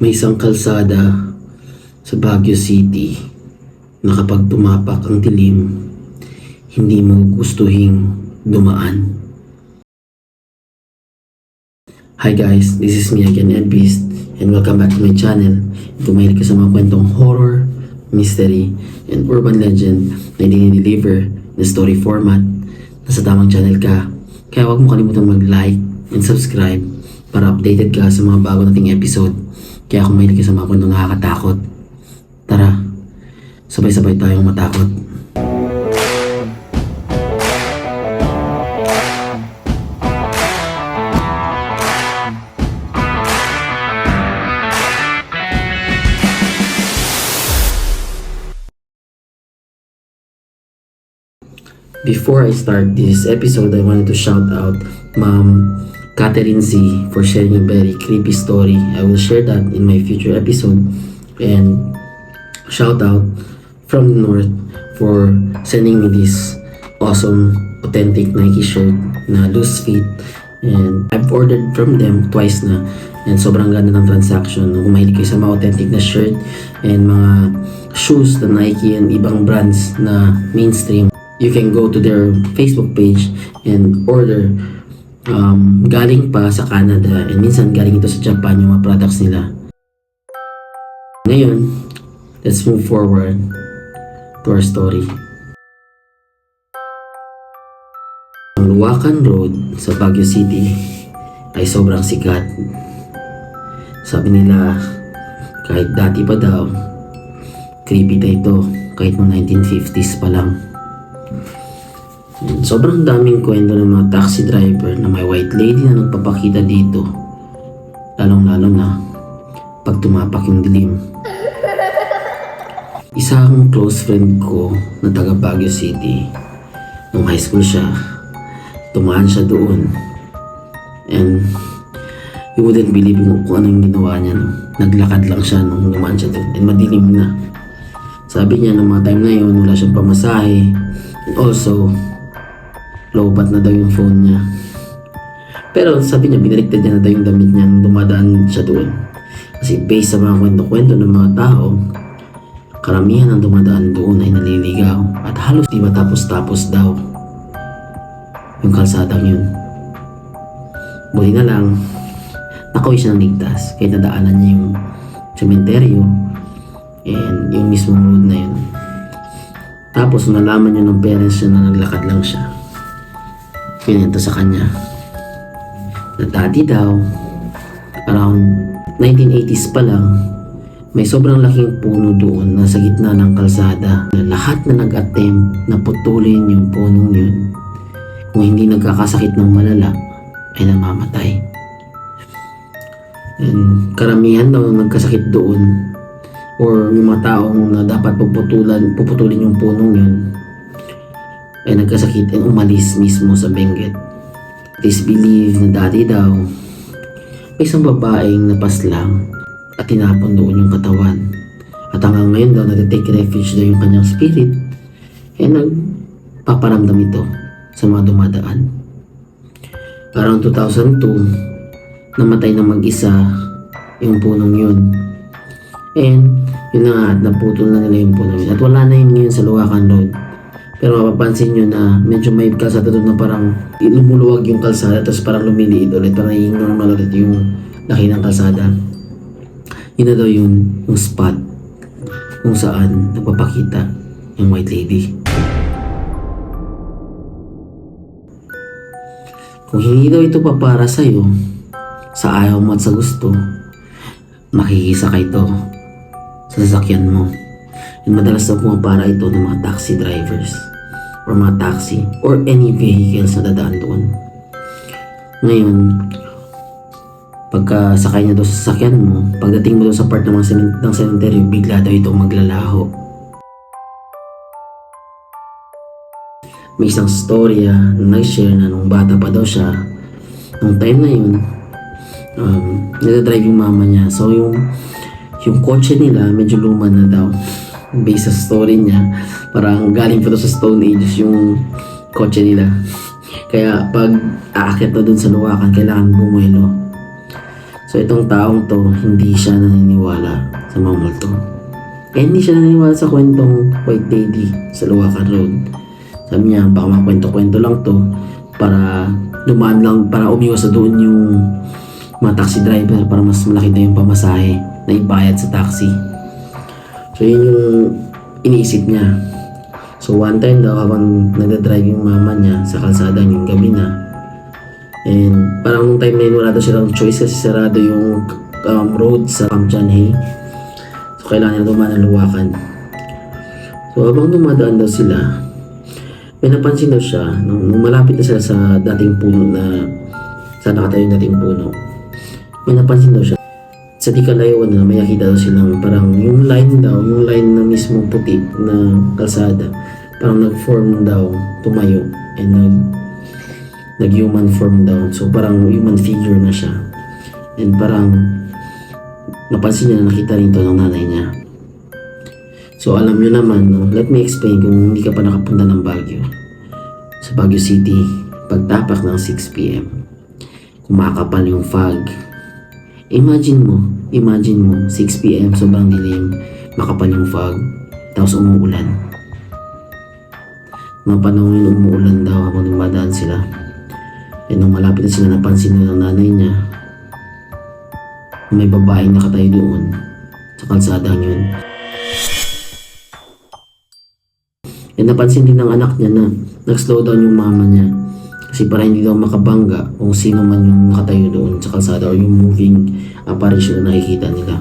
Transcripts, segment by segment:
May isang kalsada sa Baguio City na kapag tumapak ang dilim, hindi mo gustuhing dumaan. Hi guys, this is me again, Ed Beast, and welcome back to my channel. Kung mahilig ka sa mga kwentong horror, mystery, and urban legend na dinideliver na story format, nasa tamang channel ka. Kaya huwag mo kalimutan mag-like and subscribe para updated ka sa mga bago nating episode. Kaya kung mahilig ka sa mga kwentong nakakatakot, tara, sabay-sabay tayong matakot. Before I start this episode, I wanted to shout out Ma'am Catherine C for sharing a very creepy story. I will share that in my future episode. And shout out from the North for sending me this awesome authentic Nike shirt na loose fit. And I've ordered from them twice na. And sobrang ganda ng transaction. Kung mahilig kayo sa mga authentic na shirt and mga shoes na Nike and ibang brands na mainstream, you can go to their Facebook page and order. Galing pa sa Canada and minsan galing ito sa Japan yung mga products nila. Ngayon, let's move forward to our story. Ang Luwakan Road sa Baguio City ay sobrang sikat. Sabi nila, kahit dati pa daw, creepy na ito kahit noong 1950s pa lang. Sobrang daming kwento ng mga taxi driver na may white lady na nagpapakita dito, lalong-lalo na pag tumapak yung dilim. Isang close friend ko na taga Baguio City, nung high school siya, tumaan siya doon, and you wouldn't believe kung ano yung ginawa niya. Naglakad lang siya nung dumaan siya doon, and madilim na. Sabi niya, nung mga time na yun, wala siyang pamasahe, and also lowbat na daw yung phone niya. Pero sabi niya, binaliktad niya na daw yung damit niya nung dumadaan siya doon. Kasi based sa mga kwento-kwento ng mga tao, karamihan ng dumadaan doon ay naliligaw at halos di matapos-tapos daw yung kalsadang yun. Buti na lang, nakauwi siya ng ligtas kahit nadaanan niya yung cementerio and yung mismong road na yun. Tapos nalaman niya ng parents niya na naglakad lang siya. Pinento sa kanya na dati daw, around 1980s pa lang, may sobrang laking puno doon na sa gitna ng kalsada na lahat na nag-attempt na putulin yung punong yun, kung hindi nagkakasakit ng malala, ay namamatay. And karamihan daw nagkasakit doon, or yung mga taong na dapat puputulin yung punong yun, ay nagkasakit and umalis mismo sa Benguet. It is believed na dati daw may isang babaeng napaslang at tinapon doon yung katawan. At hanggang ngayon daw nag-take refuge daw yung kanyang spirit and nagpaparamdam ito sa mga dumadaan. Around 2002, namatay na mag-isa yung punong yun. And yun na nga, naputol na nila yung punong yun. At wala na yun ngayon sa Luwakan Road. Pero mapapansin nyo na medyo may kalsada doon na parang lumuluwag yung kalsada tapos parang lumiliit ulit, parang yung normal ulit yung laki ng kalsada. Yun na daw yung spot kung saan nagpapakita yung white lady. Kung hindi daw ito pa para sa'yo, sa ayaw mo at sa gusto, makikisakay ito sa sasakyan mo. And madalas na pumapara ito ng mga taxi drivers or mga taxi or any vehicles na dadaan doon. Ngayon, pagka sakay niya daw sa sasakyan mo, pagdating mo daw sa part ng cemetery, bigla daw itong maglalaho. May isang storya na nag-share na nung bata pa daw siya, nung time na yun, nagdadrive yung mama niya. So yung kotse nila medyo luma na daw. Based sa story niya, parang galing pa to sa Stone Age yung kotse nila. Kaya pag aakyat na dun sa Luwakan, kailangan bumuelo. So itong taong to, hindi siya naniniwala sa mga multo. Kaya hindi siya naniniwala sa kwentong White Lady sa Luwakan Road. Sabi niya, baka mga kwento-kwento lang to para dumaan lang, para umiwas sa doon yung mga taxi driver para mas malaki na yung pamasahe na ibayad sa taxi. So yun yung iniisip niya. So one time daw habang nagdadrive yung mama niya sa kalsada yung gabi na, and parang nung time na yun wala daw silang choice kasi sarado yung road sa Kamchanhe. So kailangan nila dumaan ng Luwakan. So habang dumadaan daw sila, may napansin daw siya nung malapit na sila sa dating puno na sa nakatayo yung dating puno. May napansin daw siya sa di kalayuan na may nakita daw silang parang yung line na mismo puti na kalsada parang nag-form daw, tumayo and nag-human form daw. So parang human figure na siya. And parang napansin niya na nakita rin to ng nanay niya. So alam niyo naman, no? Let me explain kung hindi ka pa nakapunta ng Baguio. Sa Baguio City, pagtapak ng 6 p.m. kumakapal yung fog. Imagine mo, 6 p.m. sobrang dilim, makapal yung fog, tapos umuulan. Mga panahon yun umuulan daw habang dumadaan sila. E nung malapit na sila, napansin na ng nanay niya, may babaeng nakatayo doon sa kalsadang yun. E napansin din ng anak niya na nag-slow down yung mama niya kasi para hindi daw makabangga kung sino man yung nakatayo doon sa kalsada or yung moving apparition na nakikita nila.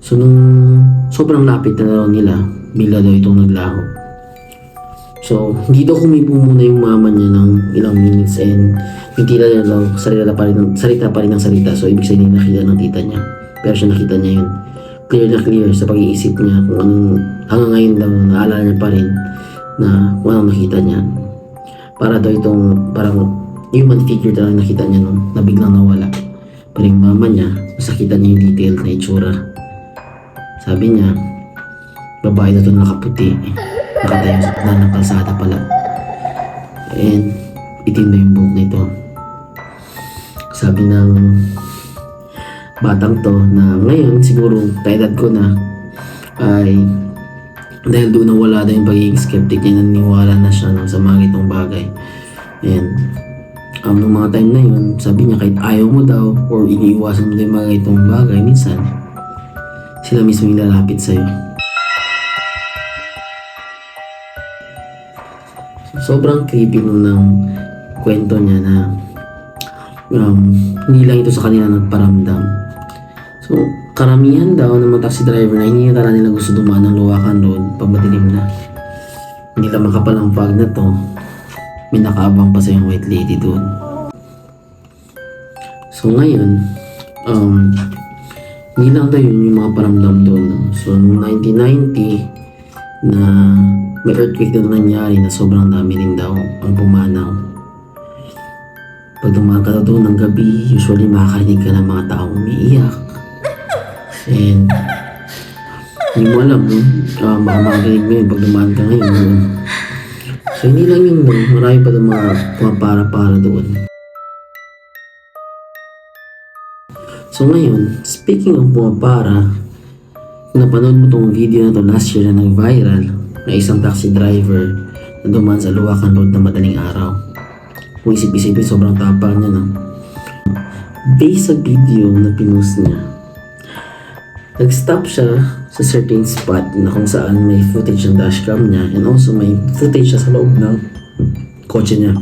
So nung sobrang lapit na daw nila, bigla daw itong naglaho. So hindi daw kumibo muna yung mama niya ng ilang minutes and yung tita niya daw salita pa rin ng salita. So ibig sabihin nakita ng tita niya, pero siya nakita niya yun clear na clear sa pag-iisip niya kung anong hanggang ngayon daw naalala niya pa rin na kung anong nakita niya. Para daw itong parang human figure talaga nakita niya nung na biglang nawala. Pero yung mama niya, masakita niya yung detailed na itsura. Sabi niya, babae na ito nakaputi. Nakatayo sa pula ng kalsada pala. And itim na yung buhok nito. Sabi ng batang to na ngayon siguro kaedad ko na ay dahil doon na wala na yung pagiging skeptic niya, naniniwala na siya sa mga itong bagay. And nung mga time na yun, sabi niya kahit ayaw mo daw or iniiwasan mo daw yung mga itong bagay, minsan sila mismo yung lalapit sa'yo. Sobrang creepy nung ng kwento niya na hindi lang ito sa kanila nagparamdam. So, karamihan daw ng mga taxi driver na hindi nila gusto dumaan ng Luwakan Road pag madilim na. Hindi lang makapal ang fog na to, may nakaabang pa sa yung White Lady doon. So ngayon, hindi lang daw yun yung mga paramdam doon. So noong 1990 na may earthquake na nangyari na sobrang dami rin daw ang pumanaw. Pag dumaan ka daw doon ng gabi, usually makakarinig ka ng mga taong umiiyak. And hindi mo alam, no? Baka makarinig mo yun pag dumaan ka ngayon. So hindi lang yun, no? Marami pa doon mga para doon. So ngayon, speaking of pumapara, kung napanood mo tong video na to last year na nag-viral na isang taxi driver na dumaan sa Luwakan Road na madaling araw. Kung isip-isipin, sobrang tapang niya, no? Based sa video na pinost niya, nag-stop siya sa certain spot na kung saan may footage ng dashcam niya and also may footage siya sa loob ng kotse niya.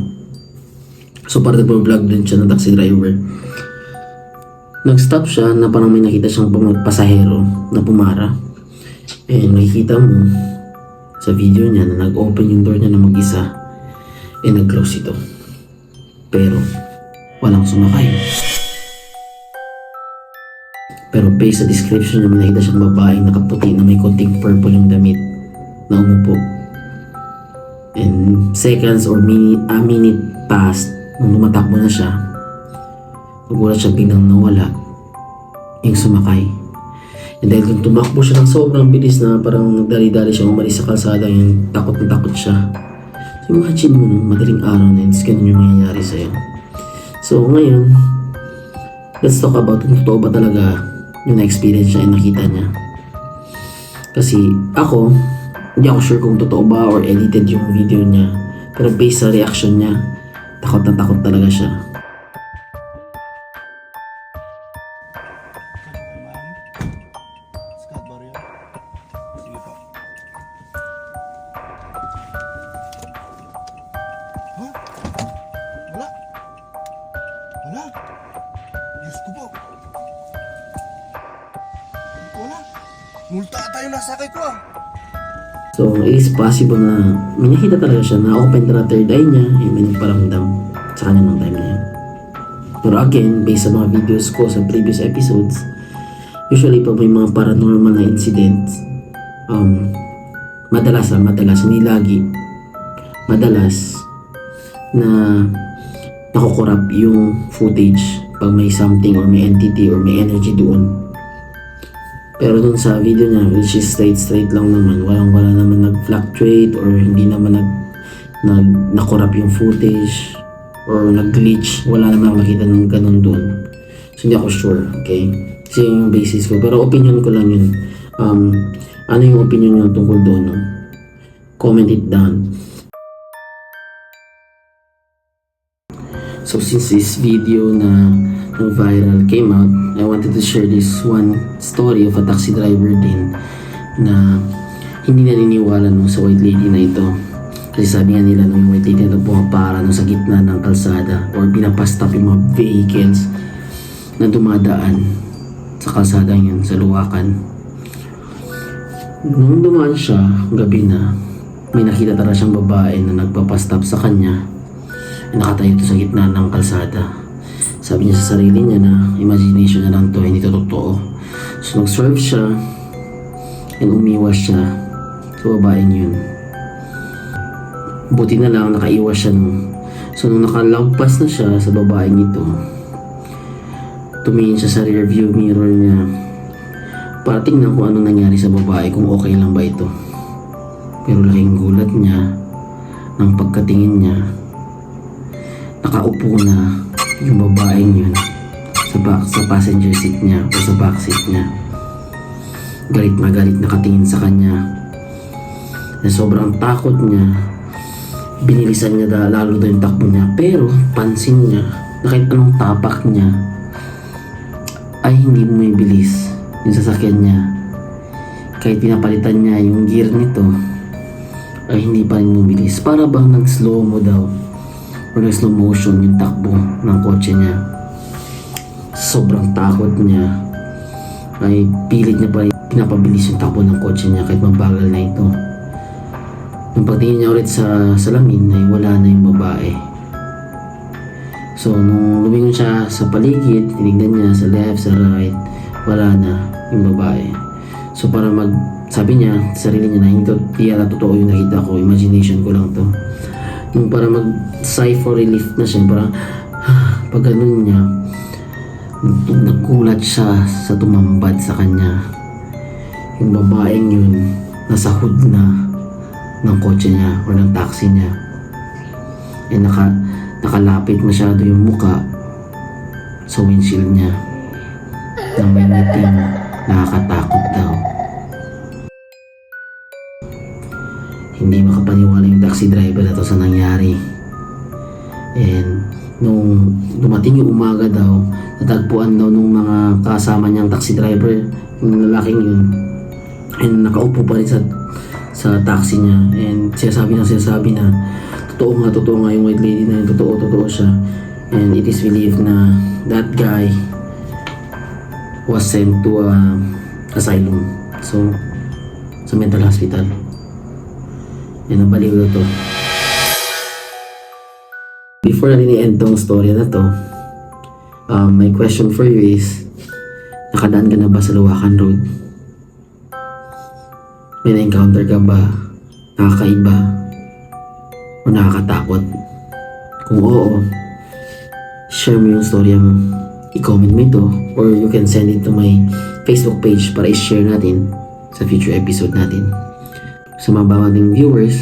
So para nag-vlog din siya ng taxi driver. Nag-stop siya na parang may nakita siyang pasahero na pumara. And nakikita mo sa video niya na nag-open yung door niya na mag-isa and nag-close ito. Pero walang sumakay. Pero based sa description niya, may nakita siyang babaeng nakaputi na may konting purple yung damit na umupo. And seconds or minute passed nung tumatakbo na siya. Nagulat siya biglang nawala yung sumakay. And dahil kung tumakbo siya ng sobrang bilis na parang nagdali-dali siya umalis sa kalsada, yung takot na takot siya. So imagine mo nung madaling araw na yun, ganun yung mangyayari sa'yo. So ngayon, let's talk about kung totoo ba talaga yung na-experience niya and nakita niya. Kasi ako, hindi ako sure kung totoo ba or edited yung video niya. Pero based sa reaction niya, takot na takot talaga siya. Scott ba rin? Sige po. Ha? Wala? Wala? Diyos ko po. Wala. Multa tayo nasakay ko ah. So, it is possible na may nakita talaga siya na open na third eye niya and may nagparamdam sa kanya ng time na yun. Pero again, based sa mga videos ko sa previous episodes, usually pag may mga paranormal na incidents, madalas, hindi lagi, madalas na nakukurap yung footage pag may something or may entity or may energy doon. Pero dun sa video niya, which is straight lang naman, wala naman nag-fluctuate or hindi naman nakurap yung footage or nag-glitch. Wala naman ako nakita ng ganun doon. So hindi ako sure, okay? Kasi yun yung basis ko. Pero opinion ko lang yun. Ano yung opinion nyo tungkol doon? No? Comment it down. So since this video na viral came out, I wanted to share this one story of a taxi driver din na hindi naniniwala no, sa white lady na ito. Kasi sabi nga nila no, yung white lady na pumapara no, sa gitna ng kalsada or pinapastop yung mga vehicles na dumadaan sa kalsada yun, sa luwakan. Nung dumaan siya, gabi na, may nakita talaga siyang babae na nagpapastop sa kanya. Nakatayo ito sa gitna ng kalsada. Sabi niya sa sarili niya na imagination na lang to, hindi to totoo. So nag-swerve siya and umiwas siya sa babaeng yun. Buti na lang nakaiwas siya no. So nung nakalagpas na siya sa babaeng ito, tumingin siya sa rear view mirror niya para tingnan kung anong nangyari sa babae, kung okay lang ba ito. Pero laking gulat niya nang pagkatingin niya, nakaupo na yung babaeng yun sa passenger seat niya o sa back seat niya. Galit na galit nakatingin sa kanya. Na sobrang takot niya, binilisan niya lalo daw yung takbo niya. Pero pansin niya na kahit anong tapak niya ay hindi bumibilis yung sasakyan niya. Kahit pinapalitan niya yung gear nito ay hindi pa rin bumibilis. Para bang nag-slow mo daw or slow motion yung takbo ng kotse niya. Sobrang takot niya ay pilit niya pa rin pinapabilis yung takbo ng kotse niya kahit mabagal na ito. Nung pagtingin niya ulit sa salamin ay wala na yung babae. So nung lumingon siya sa paligid, tinignan niya sa left, sa right, wala na yung babae. So para sabi niya sa sarili niya na hindi yata totoo yung nakita ko, imagination ko lang to. Nung para sigh for relief na siya, parang pag ganun niya, nagulat siya sa tumambad sa kanya. Yung babaeng yun, nasa hood na ng kotse niya or ng taxi niya. Eh nakalapit masyado yung muka sa windshield niya na may ngiting nakakatakot daw. Hindi makapaniwala yung taxi driver na to sa nangyari. And nung dumating yung umaga daw, natagpuan daw nung mga kasama niyang taxi driver, yung lalaking yun, and nakaupo pa rin sa taxi niya. And sinasabi na totoo nga yung white lady na yun, totoo siya. And it is believed na that guy was sent to asylum. So, sa mental hospital. Yan ang baliw na to. Before natin i-end tong story na to, my question for you is, nakadaan ka na ba sa Luwakan Road? May na-encounter ka ba? Nakakaiba? O nakakatakot? Kung oo, share mo yung storya mo. I-comment mo ito or you can send it to my Facebook page para i-share natin sa future episode natin. Sa mga bawating viewers,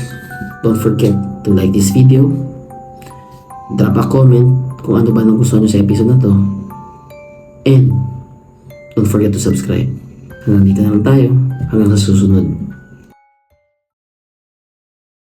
don't forget to like this video, drop a comment kung ano ba nang gusto nyo sa episode na to, And don't forget to subscribe. Hanggang dito na lang tayo. Hanggang sa susunod.